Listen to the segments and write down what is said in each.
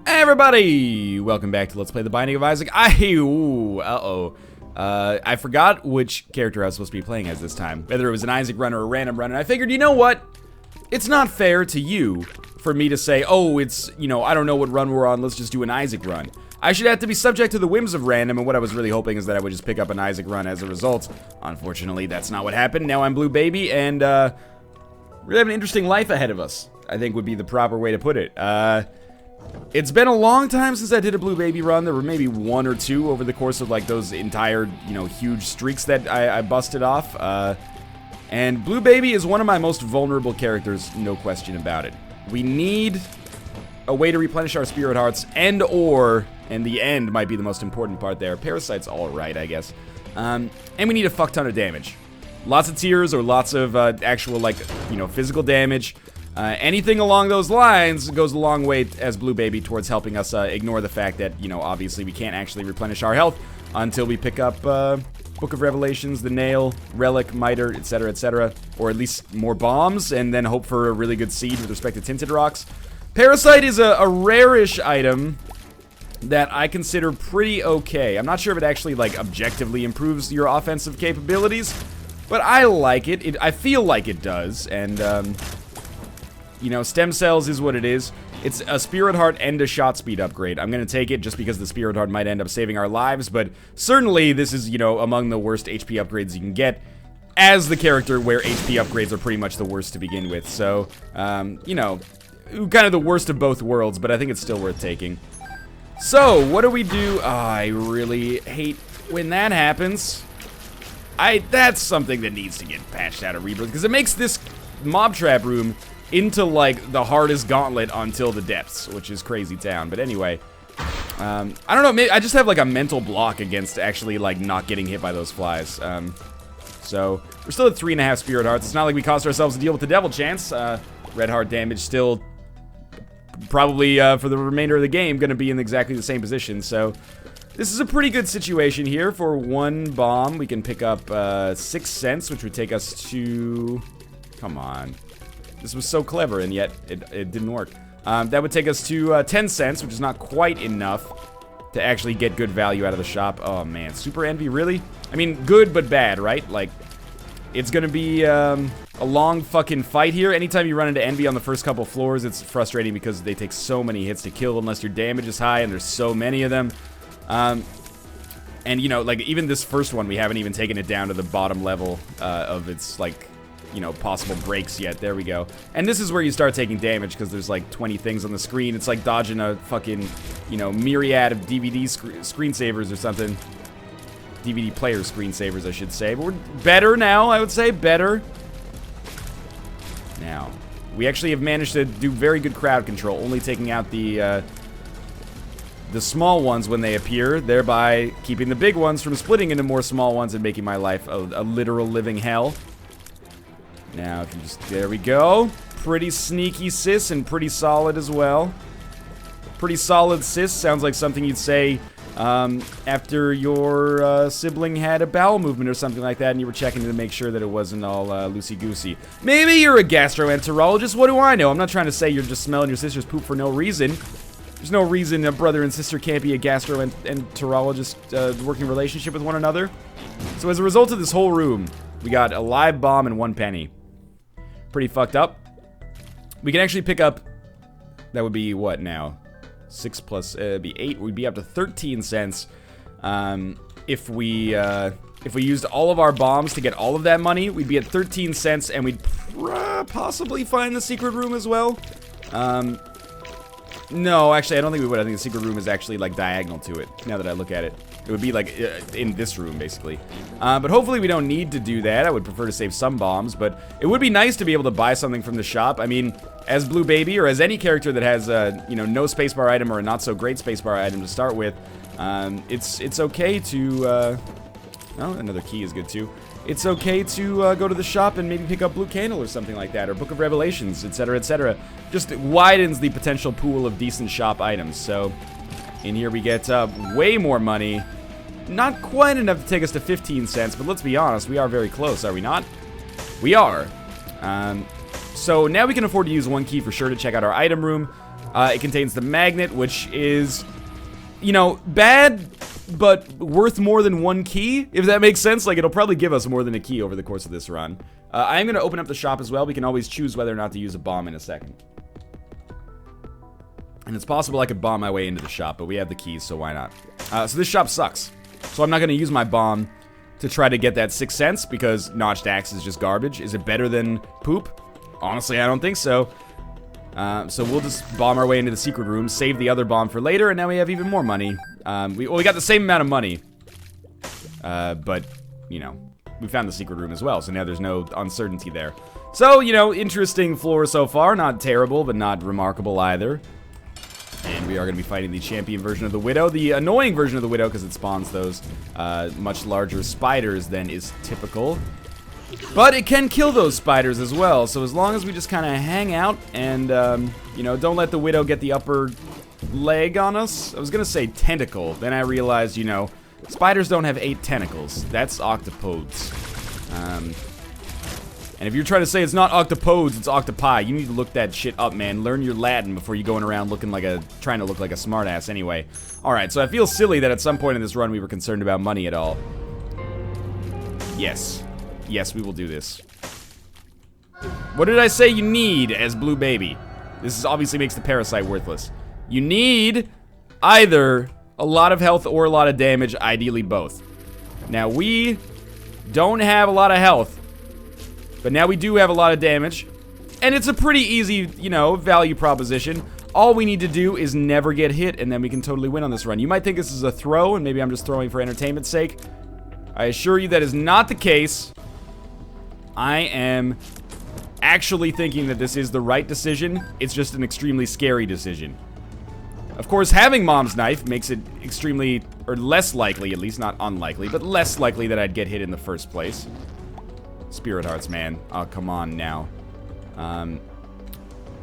Hey everybody! Welcome back to Let's Play The Binding of Isaac. I forgot which character I was supposed to be playing as this time. Whether it was an Isaac run or a random run, and I figured, you know what? It's not fair to you for me to say, oh, it's, you know, I don't know what run we're on, let's just do an Isaac run. I should have to be subject to the whims of random, and what I was really hoping is that I would just pick up an Isaac run as a result. Unfortunately, that's not what happened. Now I'm Blue Baby, and, we have an interesting life ahead of us, I think would be the proper way to put it. It's been a long time since I did a Blue Baby run. There were maybe one or two over the course of, like, those entire, you know, huge streaks that I busted off. And Blue Baby is one of my most vulnerable characters, no question about it. We need a way to replenish our spirit hearts, and the end might be the most important part there. Parasite's alright, I guess. And we need a fuck ton of damage. Lots of tears or lots of actual, like, you know, physical damage. Anything along those lines goes a long way as Blue Baby towards helping us ignore the fact that, you know, obviously we can't actually replenish our health until we pick up Book of Revelations, the Nail, Relic, Miter, etc., or at least more bombs, and then hope for a really good seed with respect to Tinted Rocks. Parasite is a rare-ish item that I consider pretty okay. I'm not sure if it actually, like, objectively improves your offensive capabilities, but I like it. I feel like it does, and, you know, stem cells is what it is. It's a spirit heart and a shot speed upgrade. I'm gonna take it just because the spirit heart might end up saving our lives, but certainly this is, you know, among the worst HP upgrades you can get as the character where HP upgrades are pretty much the worst to begin with. So, you know, kind of the worst of both worlds, but I think it's still worth taking. So, what do we do? Oh, I really hate when that happens. That's something that needs to get patched out of Rebirth, because it makes this mob trap room into, like, the hardest gauntlet until the depths, which is crazy town. But anyway, I don't know, maybe I just have, like, a mental block against actually, like, not getting hit by those flies. So, we're still at 3.5 spirit hearts. It's not like we cost ourselves a deal with the devil chance. Red heart damage still probably, for the remainder of the game, gonna be in exactly the same position. So, this is a pretty good situation here. For one bomb, we can pick up 6 cents, which would take us to... Come on. This was so clever, and yet it didn't work. That would take us to 10 cents, which is not quite enough to actually get good value out of the shop. Oh, man. Super Envy, really? I mean, good but bad, right? Like, it's gonna be a long fucking fight here. Anytime you run into Envy on the first couple floors, it's frustrating because they take so many hits to kill unless your damage is high, and there's so many of them. And, you know, like, even this first one, we haven't even taken it down to the bottom level of its, like, you know, possible breaks yet. There we go. And this is where you start taking damage because there's like 20 things on the screen. It's like dodging a fucking, you know, myriad of DVD screensavers or something. DVD player screensavers, I should say. But we're better now, I would say. Better. Now, we actually have managed to do very good crowd control, only taking out the small ones when they appear, thereby keeping the big ones from splitting into more small ones and making my life a literal living hell. Now, I can just, there we go. Pretty sneaky sis and pretty solid as well. Pretty solid sis sounds like something you'd say after your sibling had a bowel movement or something like that and you were checking to make sure that it wasn't all loosey-goosey. Maybe you're a gastroenterologist, what do I know? I'm not trying to say you're just smelling your sister's poop for no reason. There's no reason a brother and sister can't be a gastroenterologist working relationship with one another. So as a result of this whole room, we got a live bomb and 1 penny. Pretty fucked up. We can actually pick up, that would be what now? 6 plus, it'd be 8, we'd be up to 13 cents. If we used all of our bombs to get all of that money, we'd be at 13 cents and we'd possibly find the secret room as well. No, actually, I don't think we would. I think the secret room is actually, like, diagonal to it, now that I look at it. It would be, like, in this room, basically. But hopefully we don't need to do that. I would prefer to save some bombs, but it would be nice to be able to buy something from the shop. I mean, as Blue Baby, or as any character that has, you know, no spacebar item or a not-so-great spacebar item to start with, it's okay to, oh, another key is good, too. It's okay to go to the shop and maybe pick up Blue Candle or something like that, or Book of Revelations, etc., etc. Just widens the potential pool of decent shop items. So, in here we get way more money. Not quite enough to take us to 15 cents, but let's be honest, we are very close, are we not? We are. So now we can afford to use 1 key for sure to check out our item room. It contains the magnet, which is, you know, bad, but worth more than 1 key, if that makes sense. Like, it'll probably give us more than a key over the course of this run. I am going to open up the shop as well. We can always choose whether or not to use a bomb in a second. And it's possible I could bomb my way into the shop, but we have the keys, so why not? So this shop sucks. So I'm not going to use my bomb to try to get that 6 cents, because notched axe is just garbage. Is it better than poop? Honestly, I don't think so. So we'll just bomb our way into the secret room, save the other bomb for later, and now we have even more money. We got the same amount of money. But, you know, we found the secret room as well, so now there's no uncertainty there. So, you know, interesting floor so far. Not terrible, but not remarkable either. And we are going to be fighting the champion version of the Widow. The annoying version of the Widow, because it spawns those much larger spiders than is typical. But it can kill those spiders as well. So as long as we just kind of hang out and, you know, don't let the Widow get the upper leg on us. I was going to say tentacle. Then I realized, you know, spiders don't have 8 tentacles. That's octopodes. And if you're trying to say it's not octopodes, it's octopi, you need to look that shit up, man. Learn your Latin before you going around looking like trying to look like a smartass anyway. Alright, so I feel silly that at some point in this run we were concerned about money at all. Yes. Yes, we will do this. What did I say you need as Blue Baby? This is obviously makes the parasite worthless. You need either a lot of health or a lot of damage, ideally both. Now, we don't have a lot of health. But now we do have a lot of damage. And it's a pretty easy, you know, value proposition. All we need to do is never get hit, and then we can totally win on this run. You might think this is a throw, and maybe I'm just throwing for entertainment's sake. I assure you that is not the case. I am actually thinking that this is the right decision. It's just an extremely scary decision. Of course, having Mom's knife makes it extremely, or less likely, at least not unlikely, but less likely that I'd get hit in the first place. Spirit hearts, man. Oh, come on now.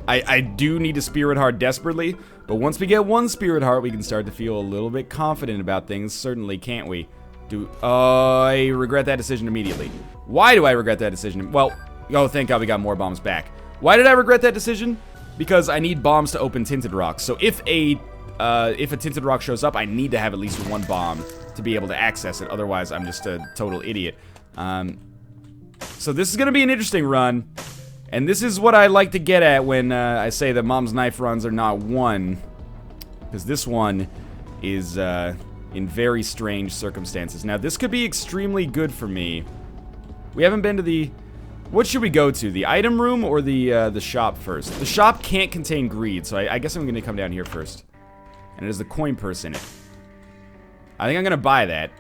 I do need a spirit heart desperately, but once we get 1 spirit heart, we can start to feel a little bit confident about things. Certainly, can't we? I regret that decision immediately. Why do I regret that decision? Well, oh, thank God we got more bombs back. Why did I regret that decision? Because I need bombs to open tinted rocks. So if a tinted rock shows up, I need to have at least 1 bomb to be able to access it. Otherwise, I'm just a total idiot. So this is going to be an interesting run, and this is what I like to get at when I say that Mom's knife runs are not one, because this one is in very strange circumstances. Now, this could be extremely good for me. We haven't been to the... What should we go to? The item room or the shop first? The shop can't contain greed, so I guess I'm going to come down here first. And there's the coin purse in it. I think I'm going to buy that.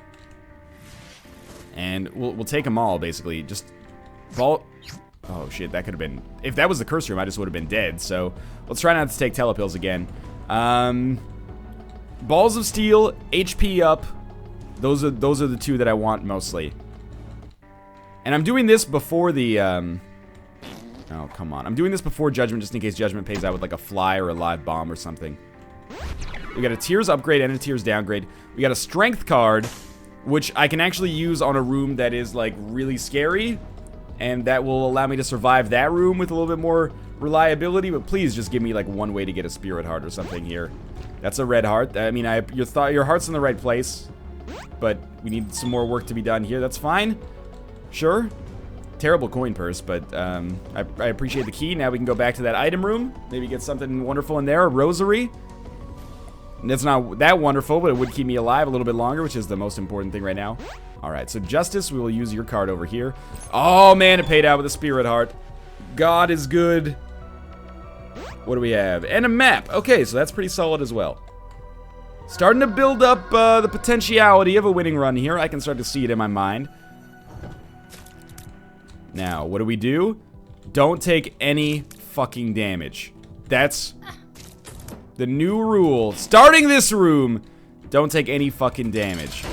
And we'll take them all, basically. Just... Oh shit, that could have been... If that was the curse room, I just would have been dead. So, let's try not to take telepills again. Balls of steel, HP up. Those are the 2 that I want mostly. And I'm doing this before the... Oh, come on. I'm doing this before Judgment, just in case Judgment pays out with like a fly or a live bomb or something. We got a Tears upgrade and a Tears downgrade. We got a Strength card, which I can actually use on a room that is like really scary. And that will allow me to survive that room with a little bit more reliability. But please just give me like 1 way to get a spirit heart or something here. That's a red heart. I mean, your heart's in the right place. But we need some more work to be done here. That's fine. Sure. Terrible coin purse, but I appreciate the key. Now we can go back to that item room. Maybe get something wonderful in there. A rosary. And it's not that wonderful, but it would keep me alive a little bit longer, which is the most important thing right now. Alright, so Justice, we will use your card over here. Oh, man, it paid out with a spirit heart. God is good. What do we have? And a map. Okay, so that's pretty solid as well. Starting to build up the potentiality of a winning run here. I can start to see it in my mind. Now, what do? Don't take any fucking damage. That's the new rule. Starting this room, don't take any fucking damage.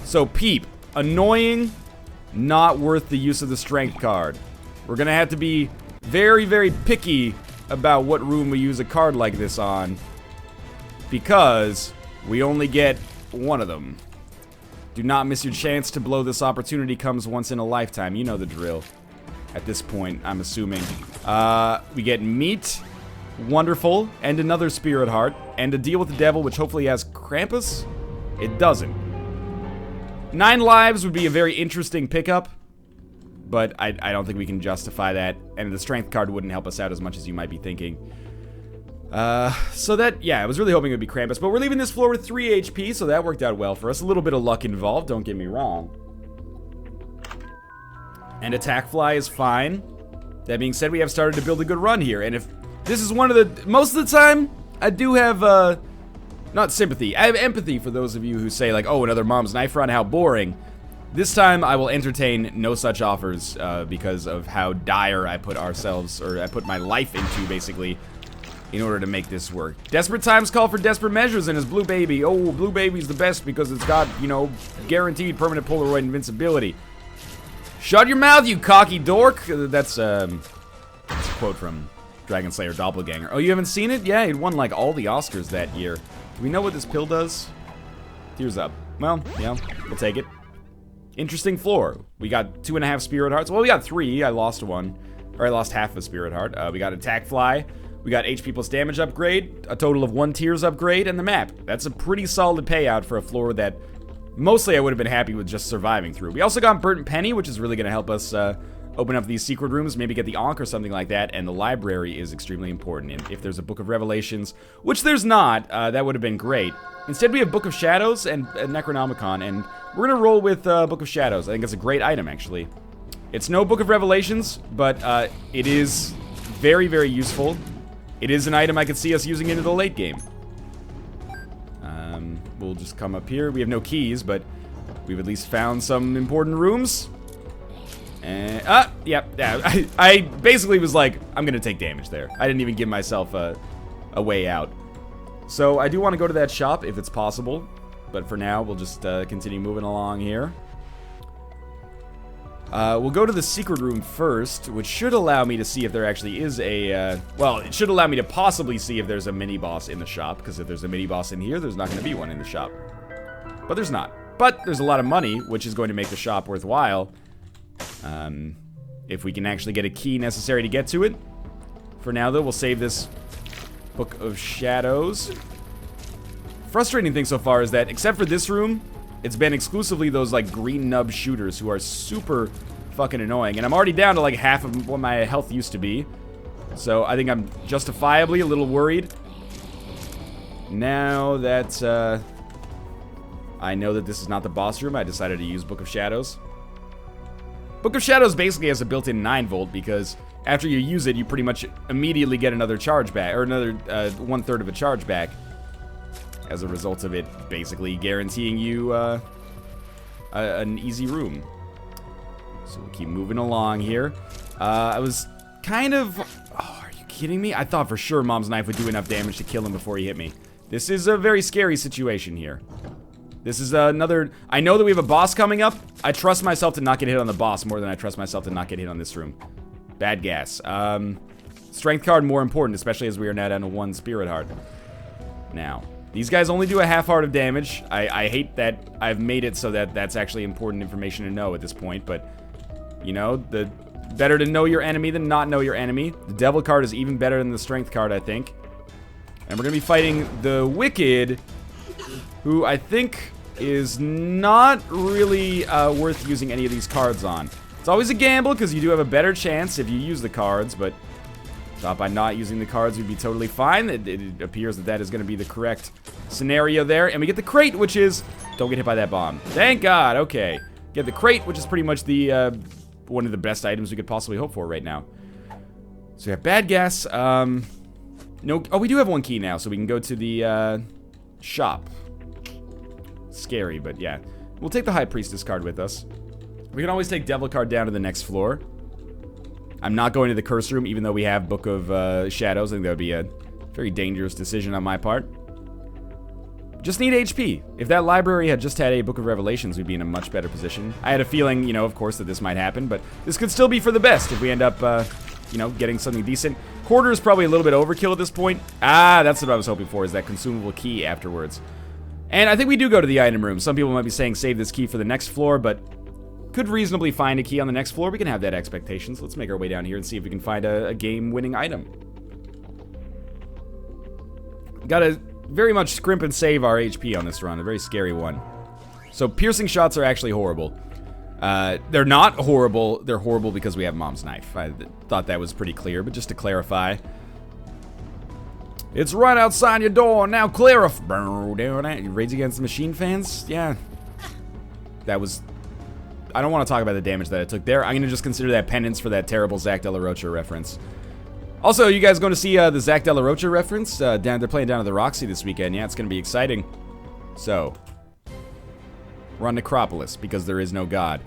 So, peep. Annoying, not worth the use of the strength card. We're gonna have to be very, very picky about what room we use a card like this on, because we only get 1 of them. Do not miss your chance to blow. This opportunity comes once in a lifetime. You know the drill. At this point, I'm assuming. We get meat, Wonderful. And another spirit heart. And a deal with the devil, which hopefully has Krampus? It doesn't. 9 lives would be a very interesting pickup, but I don't think we can justify that. And the strength card wouldn't help us out as much as you might be thinking. So that, yeah, I was really hoping it would be Krampus, but we're leaving this floor with 3 HP, so that worked out well for us. A little bit of luck involved, don't get me wrong. And attack fly is fine. That being said, we have started to build a good run here, and if this is one of the, most of the time, I do have, not sympathy, I have empathy for those of you who say, like, oh, another Mom's Knife run, how boring. This time, I will entertain no such offers, because of how dire I put ourselves, or I put my life into, basically, in order to make this work. Desperate times call for desperate measures, and his Blue Baby. Oh, Blue Baby's the best because it's got, you know, guaranteed permanent Polaroid invincibility. Shut your mouth, you cocky dork! That's a quote from Dragon Slayer Doppelganger. Oh, you haven't seen it? Yeah, it won, like, all the Oscars that year. Do we know what this pill does? Tears up. Well, yeah, we'll take it. Interesting floor. We got 2.5 spirit hearts. Well, we got 3. I lost 1. Or I lost half a spirit heart. We got attack fly. We got HP plus damage upgrade, a total of 1 tears upgrade, and the map. That's a pretty solid payout for a floor that mostly I would have been happy with just surviving through. We also got Burnt Penny, which is really going to help us open up these secret rooms, maybe get the Ankh or something like that, and the library is extremely important. And if there's a Book of Revelations, which there's not, that would have been great. Instead, we have Book of Shadows and Necronomicon, and we're going to roll with Book of Shadows. I think it's a great item, actually. It's no Book of Revelations, but it is very, very useful. It is an item I could see us using into the late game. We'll just come up here. We have no keys, but we've at least found some important rooms. And, yeah. I basically was like, I'm gonna take damage there. I didn't even give myself a way out. So I do want to go to that shop if it's possible, but for now, we'll just continue moving along here. We'll go to the secret room first, which should allow me to see if there actually is a, well, it should allow me to possibly see if there's a mini-boss in the shop, because if there's a mini-boss in here, there's not going to be one in the shop. But there's not. But there's a lot of money, which is going to make the shop worthwhile, if we can actually get a key necessary to get to it. For now, though, we'll save this Book of Shadows. Frustrating thing so far is that, except for this room, it's been exclusively those, like, green nub shooters who are super fucking annoying. And I'm already down to, like, half of what my health used to be. So I think I'm justifiably a little worried. Now that, I know that this is not the boss room, I decided to use Book of Shadows. Book of Shadows basically has a built-in 9-volt because after you use it, you pretty much immediately get another charge back, or another 1/3 of a charge back. As a result of it basically guaranteeing you an easy room. So we'll keep moving along here. I was kind of... Oh, are you kidding me? I thought for sure Mom's Knife would do enough damage to kill him before he hit me. This is a very scary situation here. This is another... I know that we have a boss coming up. I trust myself to not get hit on the boss more than I trust myself to not get hit on this room. Bad gas. Strength card more important, especially as we are now down to 1 spirit heart. Now... These guys only do a half heart of damage. I hate that I've made it so that that's actually important information to know at this point, but, you know, the better to know your enemy than not know your enemy. The Devil card is even better than the Strength card, I think. And we're going to be fighting the Wicked, who I think is not really worth using any of these cards on. It's always a gamble, because you do have a better chance if you use the cards, but... Thought by not using the cards we'd be totally fine. It appears that that is going to be the correct scenario there. And we get the crate, which is... Don't get hit by that bomb. Thank God, okay. Get the crate, which is pretty much the one of the best items we could possibly hope for right now. So we have bad gas. No, oh, we do have 1 key now, so we can go to the shop. Scary, but yeah. We'll take the High Priestess card with us. We can always take Devil card down to the next floor. I'm not going to the curse room, even though we have Book of Shadows. I think that would be a very dangerous decision on my part. Just need HP. If that library had just had a Book of Revelations, we'd be in a much better position. I had a feeling, you know, of course, that this might happen, but this could still be for the best if we end up, you know, getting something decent. Quarter is probably a little bit overkill at this point. Ah, that's what I was hoping for, is that consumable key afterwards. And I think we do go to the item room. Some people might be saying save this key for the next floor, but... could reasonably find a key on the next floor. We can have that expectation. So let's make our way down here and see if we can find a game-winning item. Gotta very much scrimp and save our HP on this run. A very scary one. So piercing shots are actually horrible. They're not horrible. They're horrible because we have Mom's Knife. I thought that was pretty clear, but just to clarify. It's right outside your door. Now clarify. Raids Against the Machine fans? Yeah. That was... I don't want to talk about the damage that I took there. I'm going to just consider that penance for that terrible Zach De La Rocha reference. Also, you guys going to see the Zach De La Rocha reference? They're playing down at the Roxy this weekend. Yeah, it's going to be exciting. So, we're on Necropolis because there is no god.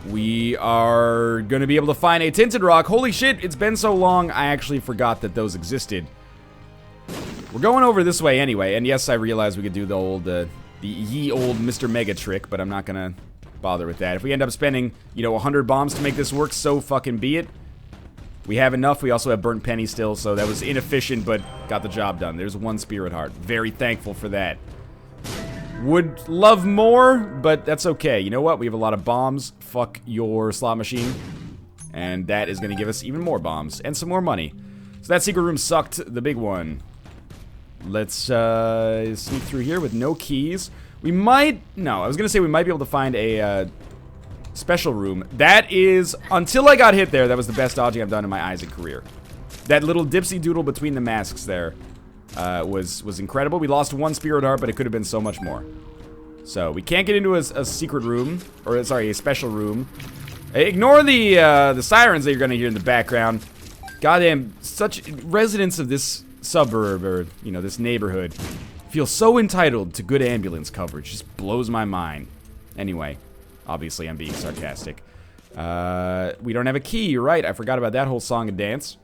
We are going to be able to find a Tinted Rock. Holy shit, it's been so long, I actually forgot that those existed. We're going over this way anyway, and yes, I realize we could do the old, ye old Mr. Mega trick, but I'm not going to bother with that. If we end up spending, 100 bombs to make this work, so fucking be it. We have enough. We also have Burnt Penny still, so that was inefficient, but got the job done. There's one Spirit Heart. Very thankful for that. Would love more, but that's okay. You know what? We have a lot of bombs. Fuck your slot machine. And that is going to give us even more bombs and some more money. So that secret room sucked. The big one. Let's sneak through here with no keys. We might... No, I was going to say we might be able to find a special room. That is... Until I got hit there, that was the best dodging I've done in my Isaac career. That little dipsy doodle between the masks there was incredible. We lost one Spirit Heart, but it could have been so much more. So, we can't get into a secret room. Or, sorry, a special room. Ignore the sirens that you're going to hear in the background. Goddamn, such... Residents of this suburb, or, this neighborhood... feel so entitled to good ambulance coverage. Just blows my mind. Anyway, obviously I'm being sarcastic. We don't have a key, you're right. I forgot about that whole song and dance.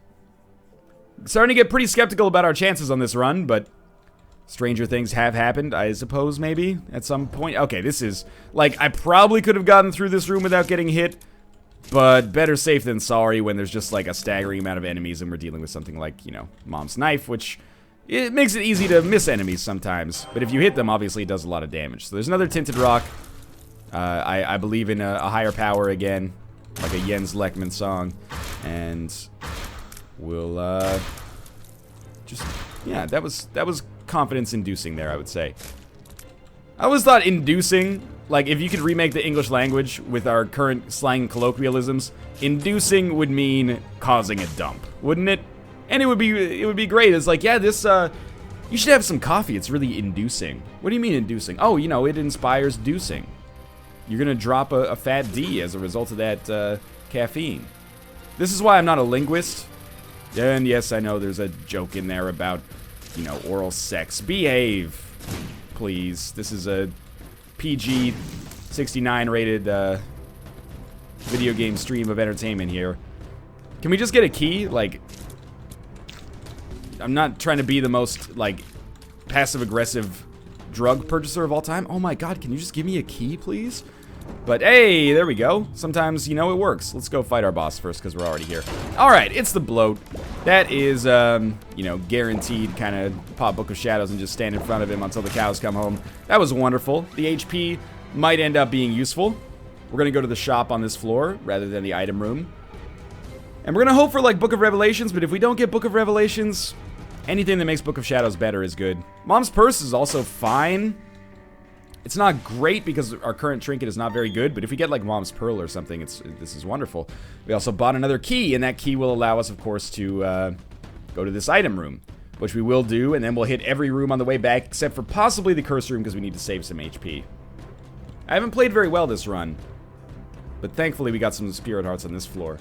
Starting to get pretty skeptical about our chances on this run, but stranger things have happened, I suppose, maybe, at some point. Okay, this is, like, I probably could have gotten through this room without getting hit, but better safe than sorry when there's just, like, a staggering amount of enemies and we're dealing with something like, Mom's Knife, which... It makes it easy to miss enemies sometimes, but if you hit them, obviously it does a lot of damage. So there's another Tinted Rock. I believe in a higher power again, like a Jens Lekman song, and we'll just that was confidence-inducing there, I would say. I always thought inducing, like if you could remake the English language with our current slang colloquialisms, inducing would mean causing a dump, wouldn't it? And it would be great. It's like, yeah, this, you should have some coffee. It's really inducing. What do you mean inducing? Oh, it inspires deucing. You're gonna drop a fat D as a result of that, caffeine. This is why I'm not a linguist. And yes, I know there's a joke in there about, oral sex. Behave, please. This is a PG-69 rated, video game stream of entertainment here. Can we just get a key? Like... I'm not trying to be the most, like, passive-aggressive drug purchaser of all time. Oh my god, can you just give me a key, please? But, hey, there we go. Sometimes, it works. Let's go fight our boss first, because we're already here. Alright, it's the bloat. That is, guaranteed kind of pop Book of Shadows and just stand in front of him until the cows come home. That was wonderful. The HP might end up being useful. We're going to go to the shop on this floor, rather than the item room. And we're going to hope for, like, Book of Revelations, but if we don't get Book of Revelations... Anything that makes Book of Shadows better is good. Mom's Purse is also fine. It's not great because our current trinket is not very good, but if we get like Mom's Pearl or something, this is wonderful. We also bought another key, and that key will allow us, of course, to go to this item room, which we will do, and then we'll hit every room on the way back, except for possibly the curse room because we need to save some HP. I haven't played very well this run, but thankfully we got some Spirit Hearts on this floor.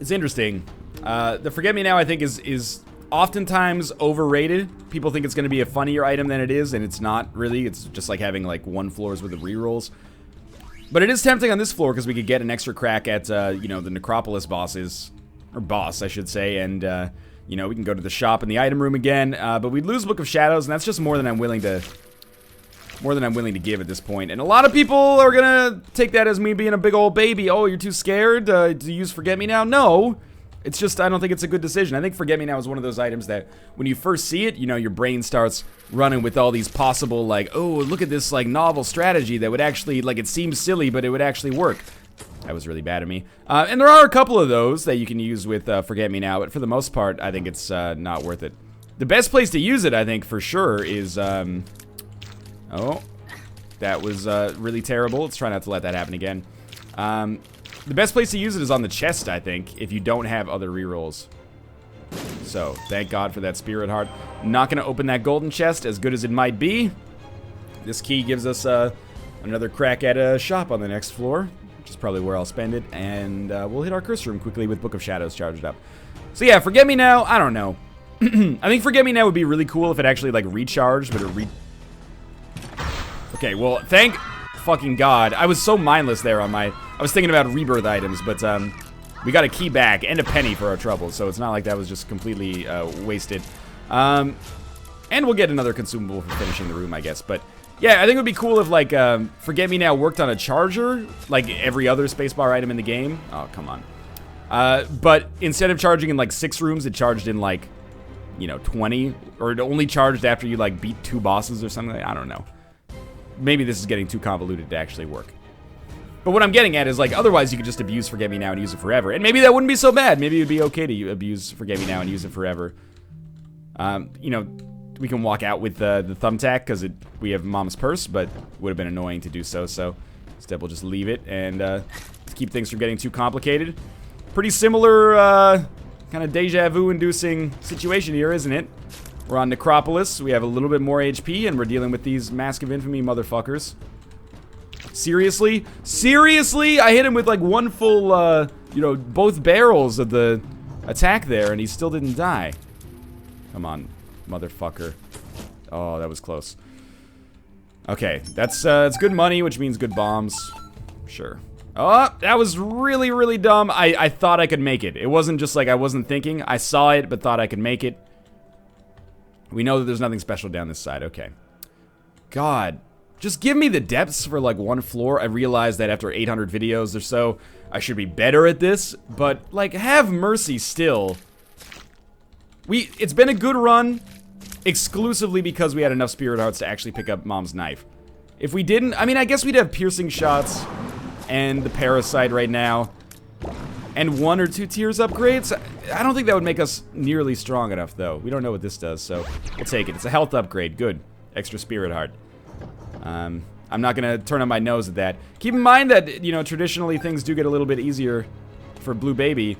It's interesting. The Forget Me Now, I think, is oftentimes overrated. People think it's going to be a funnier item than it is, and it's not really. It's just like having like one floor's worth of rerolls. But it is tempting on this floor because we could get an extra crack at, the Necropolis bosses, or boss, I should say, and, we can go to the shop in the item room again, but we'd lose Book of Shadows, and that's just more than I'm willing to give at this point. And a lot of people are gonna take that as me being a big old baby. Oh, you're too scared to use Forget Me Now? No. It's just, I don't think it's a good decision. I think Forget Me Now is one of those items that, when you first see it, your brain starts running with all these possible, like, oh, look at this, like, novel strategy that would actually, like, it seems silly, but it would actually work. That was really bad of me. And there are a couple of those that you can use with Forget Me Now, but for the most part, I think it's not worth it. The best place to use it, I think, for sure, is... oh, that was really terrible. Let's try not to let that happen again. The best place to use it is on the chest, I think, if you don't have other rerolls. So, thank God for that Spirit Heart. Not going to open that golden chest, as good as it might be. This key gives us another crack at a shop on the next floor, which is probably where I'll spend it. And we'll hit our curse room quickly with Book of Shadows charged up. So yeah, Forget Me Now, I don't know. I think Forget Me Now would be really cool if it actually, like, recharged, but it Okay, well, thank fucking God. I was so mindless there on my... I was thinking about rebirth items, but we got a key back and a penny for our trouble, so it's not like that was just completely wasted. And we'll get another consumable for finishing the room, I guess. But yeah, I think it would be cool if, like, Forget Me Now worked on a charger, like every other spacebar item in the game. Oh, come on. But instead of charging in, like, 6 rooms, it charged in, like, you know, 20. Or it only charged after you, like, beat 2 bosses or something. I don't know. Maybe this is getting too convoluted to actually work. But what I'm getting at is, like, otherwise you could just abuse Forget Me Now and use it forever. And maybe that wouldn't be so bad. Maybe it would be okay to abuse Forget Me Now and use it forever. You know, we can walk out with the thumbtack because we have Mom's purse, but it would have been annoying to do so. So instead we'll just leave it and keep things from getting too complicated. Pretty similar kind of deja vu inducing situation here, isn't it? We're on Necropolis. We have a little bit more HP, and we're dealing with these Mask of Infamy motherfuckers. Seriously? Seriously? I hit him with, like, one full, you know, both barrels of the attack there, and he still didn't die. Come on, motherfucker. Oh, that was close. Okay, that's good money, which means good bombs. Sure. Oh, that was really, really dumb. I thought I could make it. It wasn't just like I wasn't thinking. I saw it, but thought I could make it. We know that there's nothing special down this side. Okay. God. Just give me the depths for, like, one floor. I realize that after 800 videos or so, I should be better at this. But, like, have mercy still. It's been a good run, exclusively because we had enough Spirit Hearts to actually pick up Mom's knife. If we didn't, I mean, I guess we'd have piercing shots and the parasite right now. And 1 or 2 tiers upgrades. I don't think that would make us nearly strong enough, though. We don't know what this does, so we'll take it. It's a health upgrade. Good. Extra Spirit Heart. I'm not going to turn on my nose at that. Keep in mind that, you know, traditionally things do get a little bit easier for Blue Baby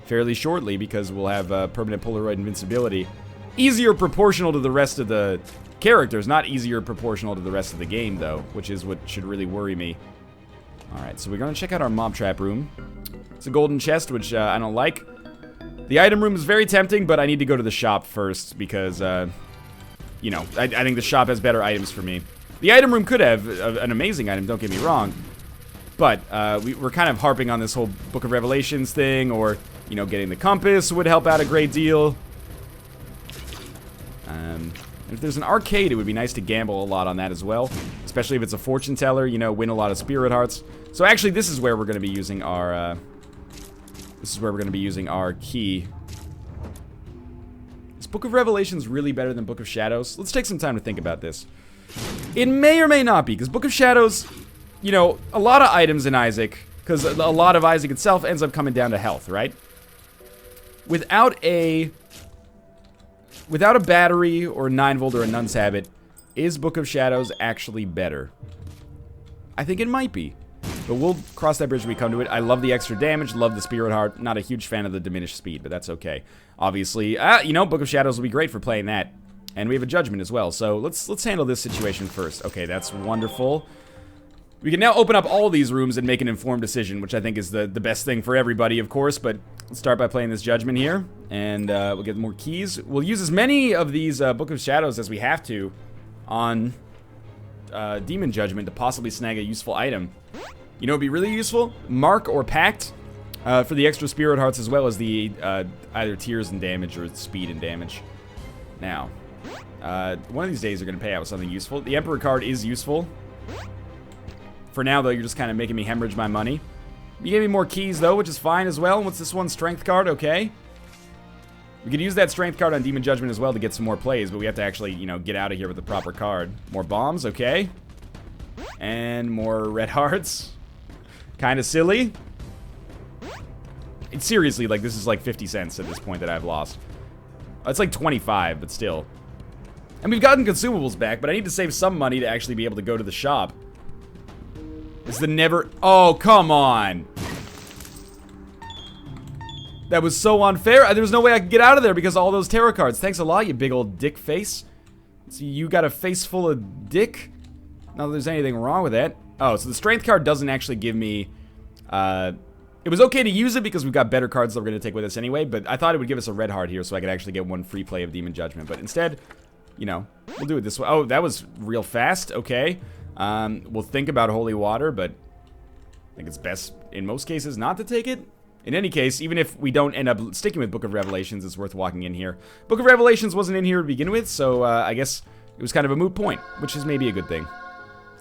fairly shortly because we'll have permanent Polaroid invincibility. Easier proportional to the rest of the characters, not easier proportional to the rest of the game, though, which is what should really worry me. Alright, so we're going to check out our mob trap room. It's a golden chest, which I don't like. The item room is very tempting, but I need to go to the shop first because, you know, I think the shop has better items for me. The item room could have an amazing item, don't get me wrong. But we're kind of harping on this whole Book of Revelations thing, or, you know, getting the compass would help out a great deal. If there's an arcade, it would be nice to gamble a lot on that as well. Especially if it's a fortune teller, you know, win a lot of Spirit Hearts. So actually, this is where we're going to be using our, key. Is Book of Revelations really better than Book of Shadows? Let's take some time to think about this. It may or may not be, because Book of Shadows, you know, a lot of items in Isaac, because a lot of Isaac itself ends up coming down to health, right? Without a battery or a 9-volt or a Nun's Habit, is Book of Shadows actually better? I think it might be. But we'll cross that bridge when we come to it. I love the extra damage, love the Spirit Heart. Not a huge fan of the diminished speed, but that's okay. Obviously, you know, Book of Shadows will be great for playing that. And we have a judgment as well, so let's handle this situation first. Okay, that's wonderful. We can now open up all these rooms and make an informed decision, which I think is the best thing for everybody, of course. But let's start by playing this judgment here, and we'll get more keys. We'll use as many of these Book of Shadows as we have to on Demon Judgment to possibly snag a useful item. You know what would be really useful? Mark or Pact for the extra Spirit Hearts, as well as the either tears and damage or speed and damage. Now, one of these days you're going to pay out with something useful. The Emperor card is useful. For now, though, you're just kind of making me hemorrhage my money. You gave me more keys, though, which is fine as well. What's this one? Strength card? Okay. We could use that Strength card on Demon Judgment as well to get some more plays, but we have to actually, you know, get out of here with the proper card. More bombs, okay. And more red hearts. Kind of silly. It's seriously, like, this is like 50 cents at this point that I've lost. It's like 25, but still. And we've gotten consumables back, but I need to save some money to actually be able to go to the shop. It's the never... Oh, come on. That was so unfair. There was no way I could get out of there because of all those tarot cards. Thanks a lot, you big old dick face. So you got a face full of dick? Not that there's anything wrong with that. Oh, so the strength card doesn't actually give me... It was okay to use it because we've got better cards that we're going to take with us anyway, but I thought it would give us a red heart here so I could actually get one free play of Demon Judgment. But instead, you know, we'll do it this way. Oh, that was real fast. Okay. We'll think about Holy Water, but I think it's best in most cases not to take it. In any case, even if we don't end up sticking with Book of Revelations, it's worth walking in here. Book of Revelations wasn't in here to begin with, so I guess it was kind of a moot point, which is maybe a good thing.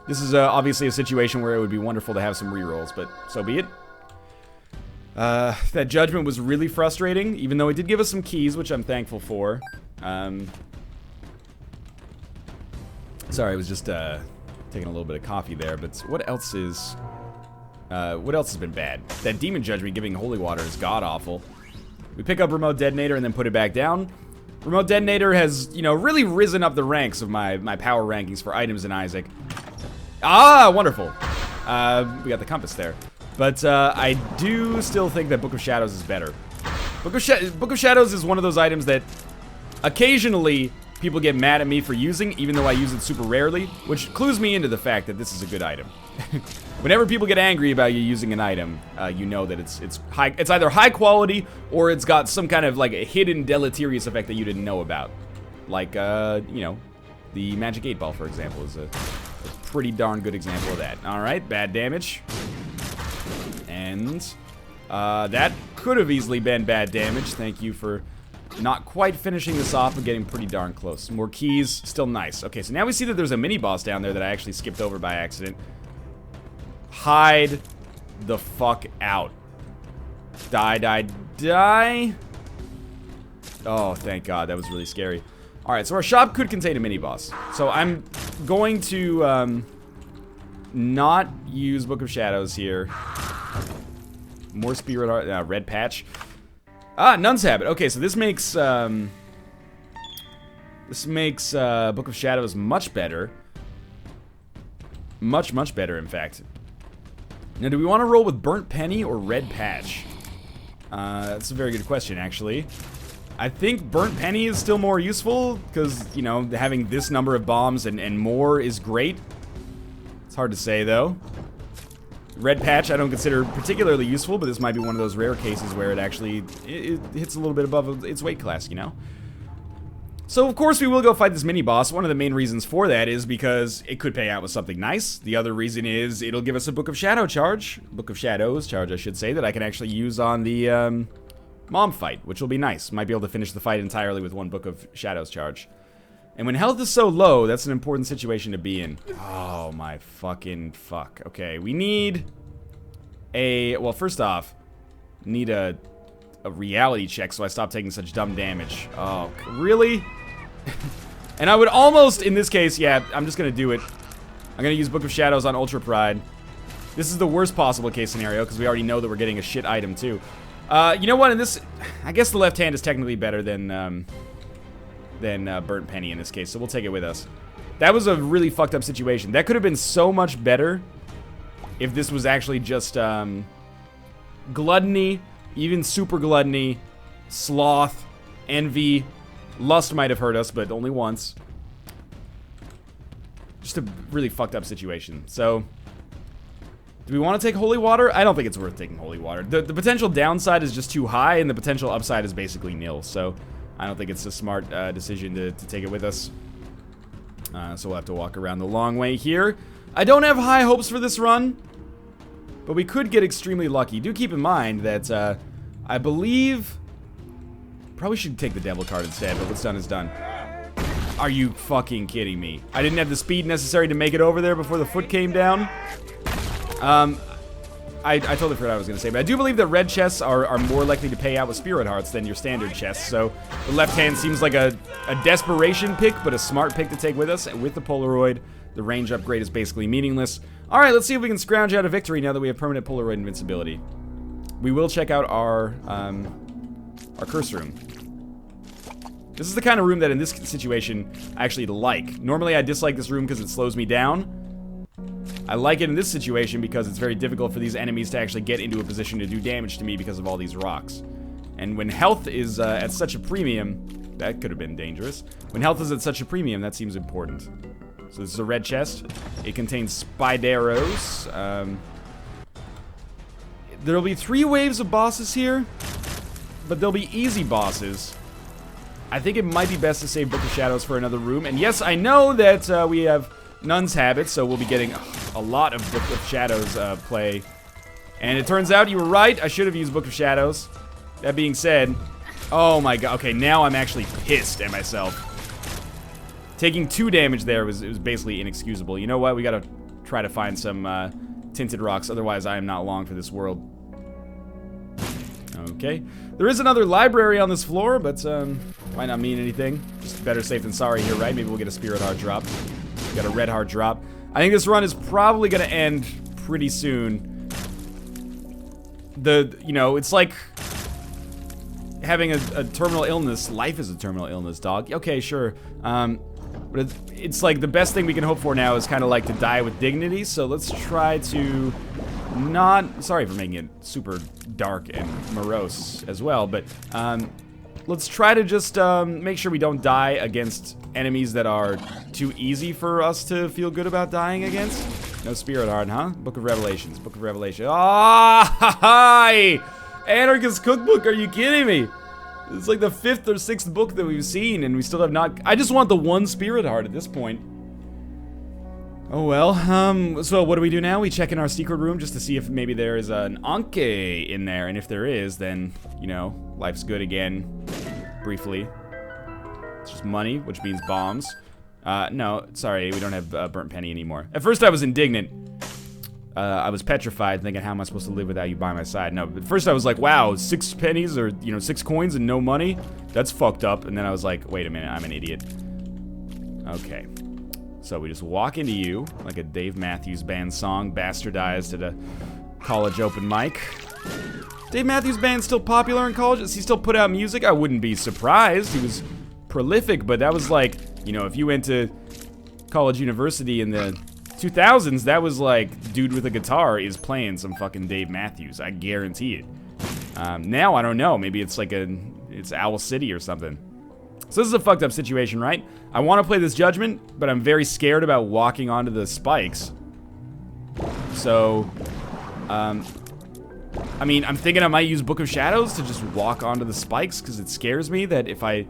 This is obviously a situation where it would be wonderful to have some rerolls, but so be it. That judgment was really frustrating, even though it did give us some keys, which I'm thankful for. Sorry, I was just taking a little bit of coffee there, but what else has been bad? That Demon Judgment giving Holy Water is god-awful. We pick up Remote Detonator and then put it back down. Remote Detonator has, you know, really risen up the ranks of my power rankings for items in Isaac. Ah, wonderful. We got the compass there. But I do still think that Book of Shadows is better. Book of Shadows is one of those items that occasionally people get mad at me for using, even though I use it super rarely, which clues me into the fact that this is a good item. Whenever people get angry about you using an item, you know that it's either high quality or it's got some kind of like a hidden deleterious effect that you didn't know about. Like, you know, the Magic 8 Ball, for example, is a pretty darn good example of that. All right, bad damage. And that could have easily been bad damage. Thank you for not quite finishing this off, but getting pretty darn close. More keys, still nice. Okay, so now we see that there's a mini-boss down there that I actually skipped over by accident. Hide the fuck out. Die, die, die. Oh, thank God, that was really scary. Alright, so our shop could contain a mini-boss. So I'm going to not use Book of Shadows here. More Spirit Heart, Red Patch. Ah, Nun's Habit. Okay, so this makes Book of Shadows much better. Much, much better, in fact. Now, do we want to roll with Burnt Penny or Red Patch? That's a very good question, actually. I think Burnt Penny is still more useful, because, you know, having this number of bombs and more is great. It's hard to say, though. Red Patch I don't consider particularly useful, but this might be one of those rare cases where it actually it hits a little bit above its weight class, you know? So, of course, we will go fight this mini-boss. One of the main reasons for that is because it could pay out with something nice. The other reason is it'll give us a Book of Shadows charge, I should say, that I can actually use on the mom fight, which will be nice. Might be able to finish the fight entirely with one Book of Shadows charge. And when health is so low, that's an important situation to be in. Oh, my fucking fuck. Okay, we need a... Well, first off, need a reality check so I stop taking such dumb damage. Oh, really? And I would almost, in this case, yeah, I'm just gonna do it. I'm gonna use Book of Shadows on Ultra Pride. This is the worst possible case scenario, because we already know that we're getting a shit item, too. You know what, in this... I guess the left hand is technically better than Burnt Penny in this case, so we'll take it with us. That was a really fucked up situation. That could have been so much better if this was actually just gluttony, even super gluttony, sloth, envy, lust might have hurt us, but only once. Just a really fucked up situation. So, do we want to take Holy Water? I don't think it's worth taking Holy Water. The potential downside is just too high, and the potential upside is basically nil, so I don't think it's a smart decision to take it with us. So we'll have to walk around the long way here. I don't have high hopes for this run, but we could get extremely lucky. Do keep in mind that I believe... Probably should take the Devil card instead, but what's done is done. Are you fucking kidding me? I didn't have the speed necessary to make it over there before the foot came down. I totally forgot what I was going to say, but I do believe that red chests are more likely to pay out with Spirit Hearts than your standard chests, so the left hand seems like a desperation pick, but a smart pick to take with us. And with the Polaroid, the range upgrade is basically meaningless. Alright, let's see if we can scrounge out a victory now that we have permanent Polaroid invincibility. We will check out our curse room. This is the kind of room that in this situation I actually like. Normally I dislike this room because it slows me down. I like it in this situation because it's very difficult for these enemies to actually get into a position to do damage to me because of all these rocks. And when health is at such a premium, that could have been dangerous. When health is at such a premium, that seems important. So this is a red chest. It contains spideros. There'll be 3 waves of bosses here, but they'll be easy bosses. I think it might be best to save Book of Shadows for another room. And yes, I know that we have Nun's Habit, so we'll be getting a lot of Book of Shadows play. And it turns out you were right. I should have used Book of Shadows. That being said, oh my god. Okay, now I'm actually pissed at myself. Taking 2 damage there was basically inexcusable. You know what? We gotta try to find some tinted rocks. Otherwise, I am not long for this world. Okay. There is another library on this floor, but might not mean anything. Just better safe than sorry here, right? Maybe we'll get a spirit heart drop. We got a red heart drop. I think this run is probably gonna end pretty soon. You know, it's like having a terminal illness. Life is a terminal illness, dog. Okay, sure. But it's like the best thing we can hope for now is kind of like to die with dignity. So let's try to not... Sorry for making it super dark and morose as well, but let's try to just make sure we don't die against enemies that are too easy for us to feel good about dying against. No spirit heart, huh? Book of Revelations. Book of Revelation. Ah, hi! Anarchist Cookbook, are you kidding me? It's like the 5th or 6th book that we've seen, and we still have not... I just want the 1 spirit heart at this point. Oh well, so what do we do now? We check in our secret room just to see if maybe there is an Anke in there, and if there is, then, you know, life's good again. Briefly. It's just money, which means bombs. No, sorry, we don't have Burnt Penny anymore. At first I was indignant. I was petrified, thinking, how am I supposed to live without you by my side? No, but first I was like, wow, 6 pennies or, you know, 6 coins and no money? That's fucked up. And then I was like, wait a minute, I'm an idiot. Okay. So we just walk into you, like a Dave Matthews Band song, bastardized at a college open mic. Dave Matthews Band's still popular in college? Does he still put out music? I wouldn't be surprised. He was prolific, but that was like, you know, if you went to college university in the 2000s, that was like, dude with a guitar is playing some fucking Dave Matthews. I guarantee it. Now, I don't know. Maybe it's like it's Owl City or something. So this is a fucked up situation, right? I want to play this Judgment, but I'm very scared about walking onto the spikes. So, I mean, I'm thinking I might use Book of Shadows to just walk onto the spikes, because it scares me that if I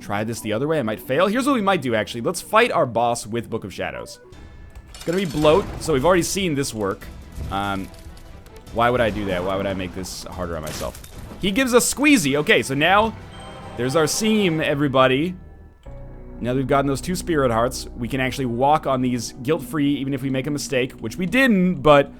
try this the other way, I might fail. Here's what we might do, actually. Let's fight our boss with Book of Shadows. It's gonna be bloat, so we've already seen this work. Why would I do that? Why would I make this harder on myself? He gives us squeezy. Okay, so now there's our seam, everybody. Now that we've gotten those 2 spirit hearts, we can actually walk on these guilt-free even if we make a mistake, which we didn't, but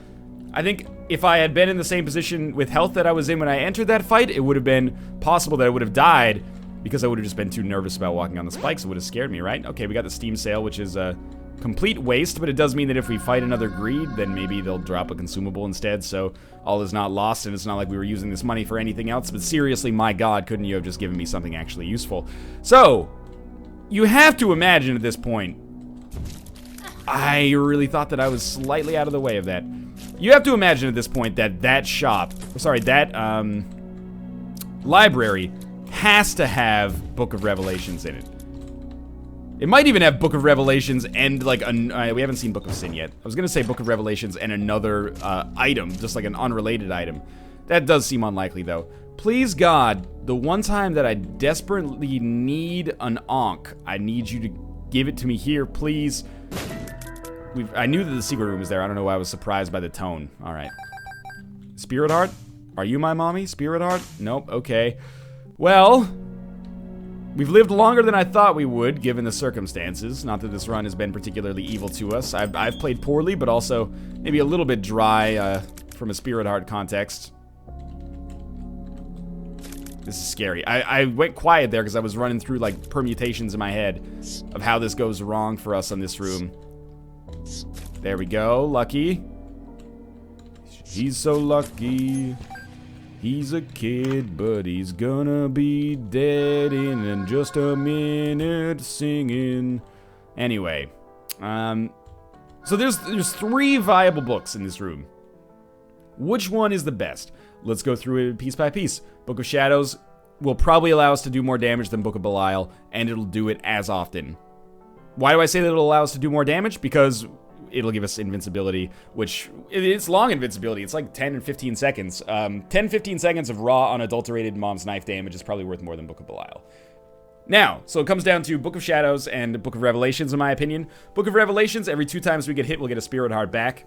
I think if I had been in the same position with health that I was in when I entered that fight, it would have been possible that I would have died because I would have just been too nervous about walking on the spikes. It would have scared me, right? Okay, we got the steam sail, which is a complete waste, but it does mean that if we fight another greed, then maybe they'll drop a consumable instead, so all is not lost, and it's not like we were using this money for anything else, but seriously, my god, couldn't you have just given me something actually useful? So, you have to imagine at this point, I really thought that I was slightly out of the way of that. You have to imagine at this point that that library has to have Book of Revelations in it. It might even have Book of Revelations and like we haven't seen Book of Sin yet. I was gonna say Book of Revelations and another item, just like an unrelated item. That does seem unlikely though. Please God, the one time that I desperately need an Ankh, I need you to give it to me here, please. I knew that the secret room was there. I don't know why I was surprised by the tone. All right. Spirit Heart? Are you my mommy? Spirit Heart? Nope. Okay. Well, we've lived longer than I thought we would, given the circumstances. Not that this run has been particularly evil to us. I've played poorly, but also maybe a little bit dry from a Spirit Heart context. This is scary. I went quiet there because I was running through like permutations in my head of how this goes wrong for us on this room. There we go. Lucky. He's so lucky. He's a kid, but he's gonna be dead in just a minute singing. Anyway. So there's 3 viable books in this room. Which one is the best? Let's go through it piece by piece. Book of Shadows will probably allow us to do more damage than Book of Belial, and it'll do it as often. Why do I say that it'll allow us to do more damage? Because it'll give us invincibility, which, it's long invincibility. It's like 10 and 15 seconds. 10-15 seconds of raw, unadulterated Mom's Knife damage is probably worth more than Book of Belial. Now, so it comes down to Book of Shadows and Book of Revelations, in my opinion. Book of Revelations, every 2 times we get hit, we'll get a Spirit Heart back.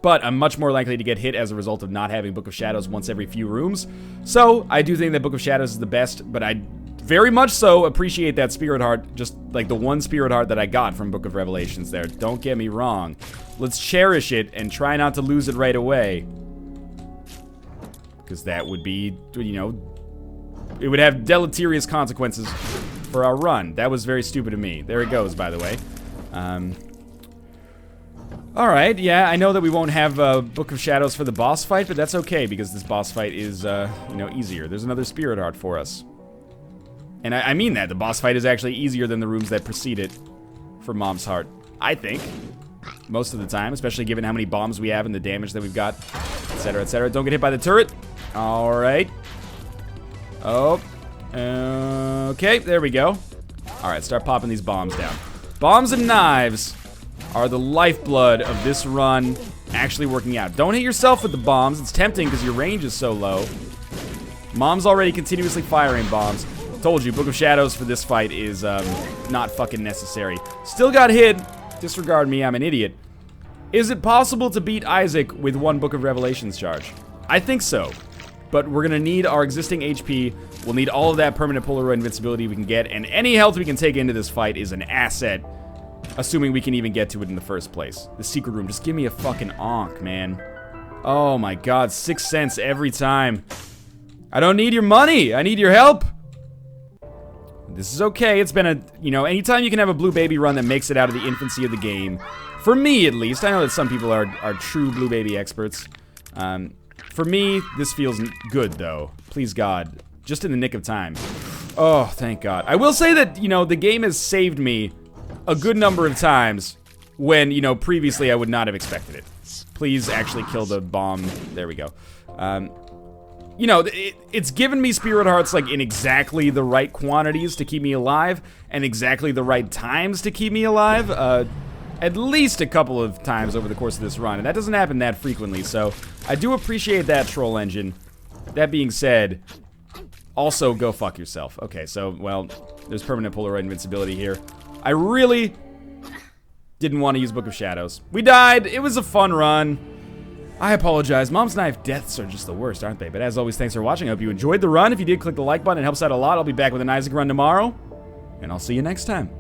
But I'm much more likely to get hit as a result of not having Book of Shadows once every few rooms. So, I do think that Book of Shadows is the best, but I very much so appreciate that Spirit Heart, just like the one Spirit Heart that I got from Book of Revelations there. Don't get me wrong. Let's cherish it and try not to lose it right away. Because that would be, you know, it would have deleterious consequences for our run. That was very stupid of me. There it goes, by the way. Alright, yeah, I know that we won't have Book of Shadows for the boss fight, but that's okay, because this boss fight is, you know, easier. There's another Spirit Heart for us. And I mean that. The boss fight is actually easier than the rooms that precede it for Mom's Heart. I think. Most of the time, especially given how many bombs we have and the damage that we've got, etc., etc. Don't get hit by the turret. Alright. Oh. Okay, there we go. Alright, start popping these bombs down. Bombs and knives are the lifeblood of this run actually working out. Don't hit yourself with the bombs. It's tempting because your range is so low. Mom's already continuously firing bombs. Told you, Book of Shadows for this fight is not fucking necessary. Still got hit. Disregard me, I'm an idiot. Is it possible to beat Isaac with 1 Book of Revelations charge? I think so. But we're gonna need our existing HP. We'll need all of that permanent Polaroid invincibility we can get, and any health we can take into this fight is an asset. Assuming we can even get to it in the first place. The secret room, just give me a fucking onk, man. Oh my god, 6 cents every time. I don't need your money, I need your help. This is okay, it's been a, you know, anytime you can have a Blue Baby run that makes it out of the infancy of the game. For me, at least. I know that some people are true Blue Baby experts. For me, this feels good, though. Please God. Just in the nick of time. Oh, thank God. I will say that, you know, the game has saved me a good number of times when, you know, previously I would not have expected it. Please actually kill the bomb. There we go. You know, it's given me Spirit Hearts, like, in exactly the right quantities to keep me alive, and exactly the right times to keep me alive, at least a couple of times over the course of this run, and that doesn't happen that frequently, so I do appreciate that, Troll Engine. That being said, also go fuck yourself. Okay, so, well, there's permanent Polaroid invincibility here. I really didn't want to use Book of Shadows. We died, it was a fun run. I apologize. Mom's Knife deaths are just the worst, aren't they? But as always, thanks for watching. I hope you enjoyed the run. If you did, click the like button. It helps out a lot. I'll be back with an Isaac run tomorrow. And I'll see you next time.